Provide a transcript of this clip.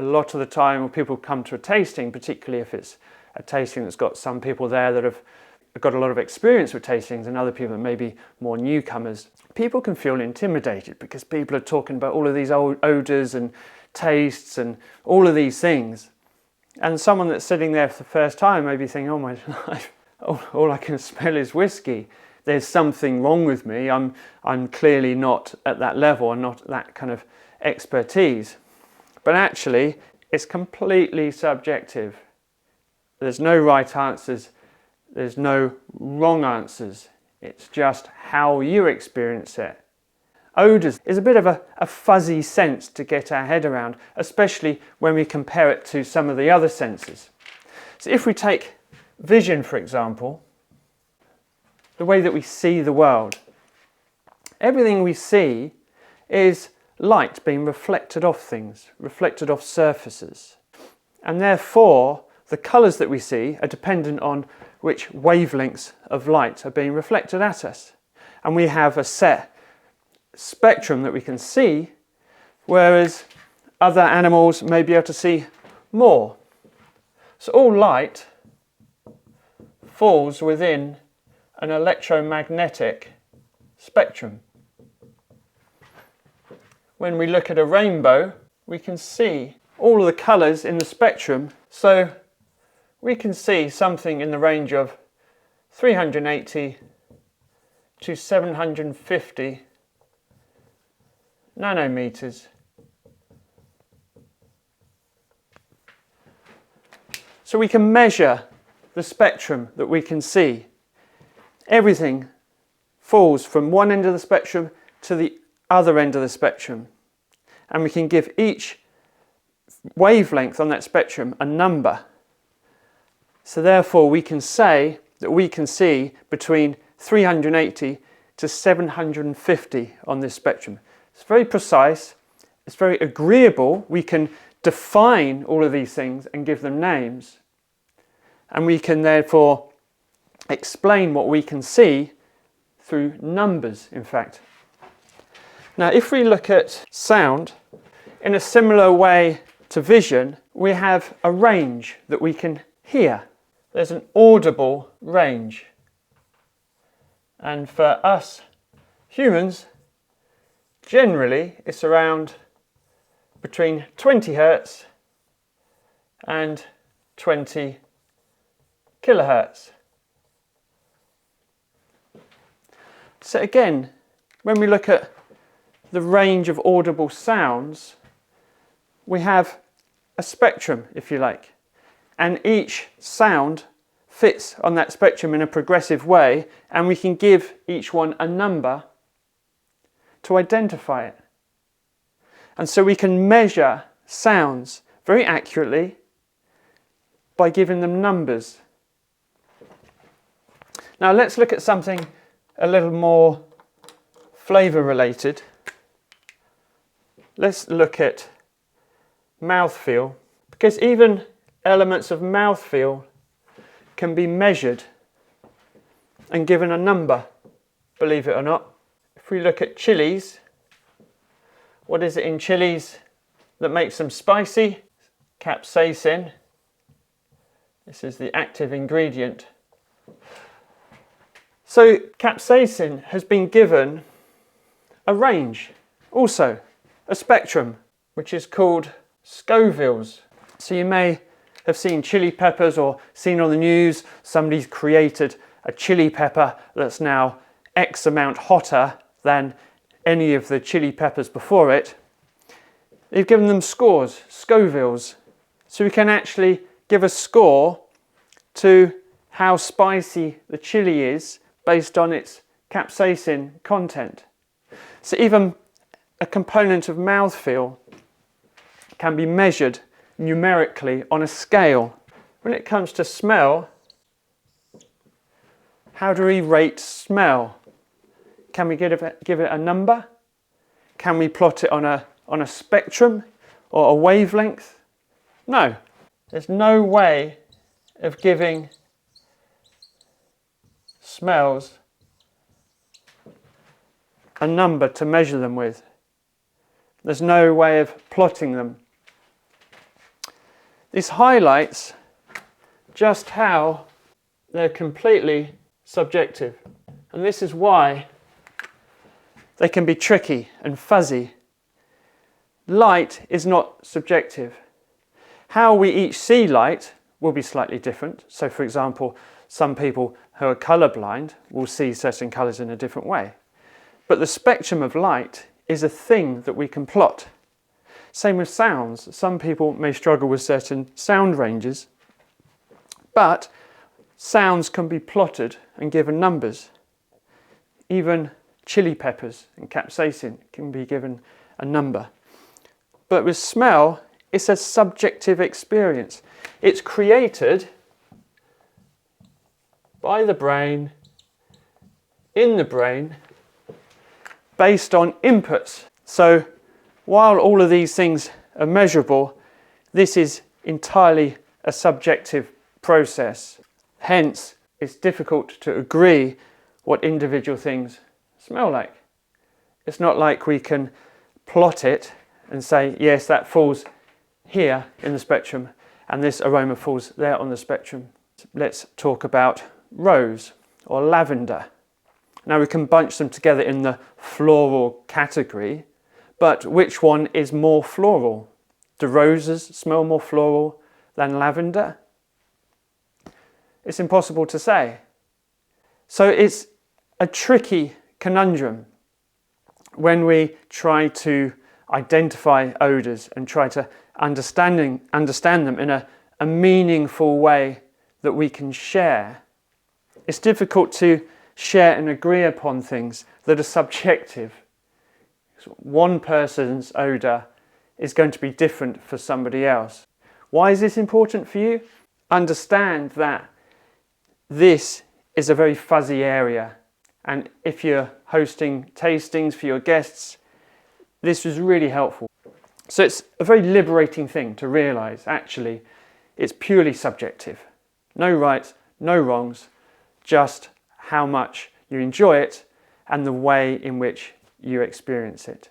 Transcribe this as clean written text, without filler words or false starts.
lot of the time when people come to a tasting, particularly if it's a tasting that's got some people there that have got a lot of experience with tastings and other people that may be more newcomers, people can feel intimidated because people are talking about all of these old odours and tastes and all of these things. And someone that's sitting there for the first time may be thinking, oh my life, all I can smell is whiskey. There's something wrong with me. I'm clearly not at that level and not that kind of expertise. But actually, it's completely subjective. There's no right answers. There's no wrong answers. It's just how you experience it. Odours is a bit of a fuzzy sense to get our head around, especially when we compare it to some of the other senses. So if we take vision, for example, the way that we see the world, everything we see is light being reflected off things, reflected off surfaces. And therefore, the colours that we see are dependent on which wavelengths of light are being reflected at us. And we have a set spectrum that we can see, whereas other animals may be able to see more. So all light falls within an electromagnetic spectrum. When we look at a rainbow, we can see all of the colours in the spectrum, so we can see something in the range of 380 to 750 nanometers. So we can measure the spectrum that we can see. Everything falls from one end of the spectrum to the other end of the spectrum. And we can give each wavelength on that spectrum a number. So therefore we can say that we can see between 380 to 750 on this spectrum. It's very precise, it's very agreeable. We can define all of these things and give them names. And we can therefore explain what we can see through numbers, in fact. Now, if we look at sound, in a similar way to vision, we have a range that we can hear. There's an audible range. And for us humans, generally it's around between 20 hertz and 20 kilohertz. So again, when we look at the range of audible sounds, we have a spectrum, if you like, and each sound fits on that spectrum in a progressive way, and we can give each one a number to identify it. And so we can measure sounds very accurately by giving them numbers. Now let's look at something a little more flavour related. Let's look at mouthfeel, because even elements of mouthfeel can be measured and given a number, believe it or not. If we look at chilies, what is it in chilies that makes them spicy? Capsaicin. This is the active ingredient. So capsaicin has been given a range, also a spectrum, which is called Scovilles. So you may have seen chili peppers or seen on the news somebody's created a chili pepper that's now X amount hotter than any of the chili peppers before it. They've given them scores, Scovilles. So we can actually give a score to how spicy the chili is based on its capsaicin content. So even a component of mouthfeel can be measured numerically on a scale. When it comes to smell, how do we rate smell? Can we give it a number? Can we plot it on a spectrum or a wavelength? No. There's no way of giving smells a number to measure them with. There's no way of plotting them. This highlights just how they're completely subjective. And this is why they can be tricky and fuzzy. Light is not subjective. How we each see light will be slightly different. So for example, some people who are colourblind will see certain colours in a different way. But the spectrum of light is a thing that we can plot. Same with sounds. Some people may struggle with certain sound ranges, but sounds can be plotted and given numbers. Even chili peppers and capsaicin can be given a number. But with smell, it's a subjective experience. It's created by the brain, in the brain, based on inputs. So while all of these things are measurable, this is entirely a subjective process. Hence, it's difficult to agree what individual things smell like. It's not like we can plot it and say, yes, that falls here in the spectrum and this aroma falls there on the spectrum. Let's talk about rose or lavender. Now we can bunch them together in the floral category, but which one is more floral? Do roses smell more floral than lavender? It's impossible to say. So it's a tricky conundrum when we try to identify odours and try to understand them in a meaningful way that we can share. It's difficult to share and agree upon things that are subjective. One person's odour is going to be different for somebody else. Why is this important for you? Understand that this is a very fuzzy area, and if you're hosting tastings for your guests, this was really helpful. So it's a very liberating thing to realise actually it's purely subjective. No rights, no wrongs, just how much you enjoy it and the way in which you experience it.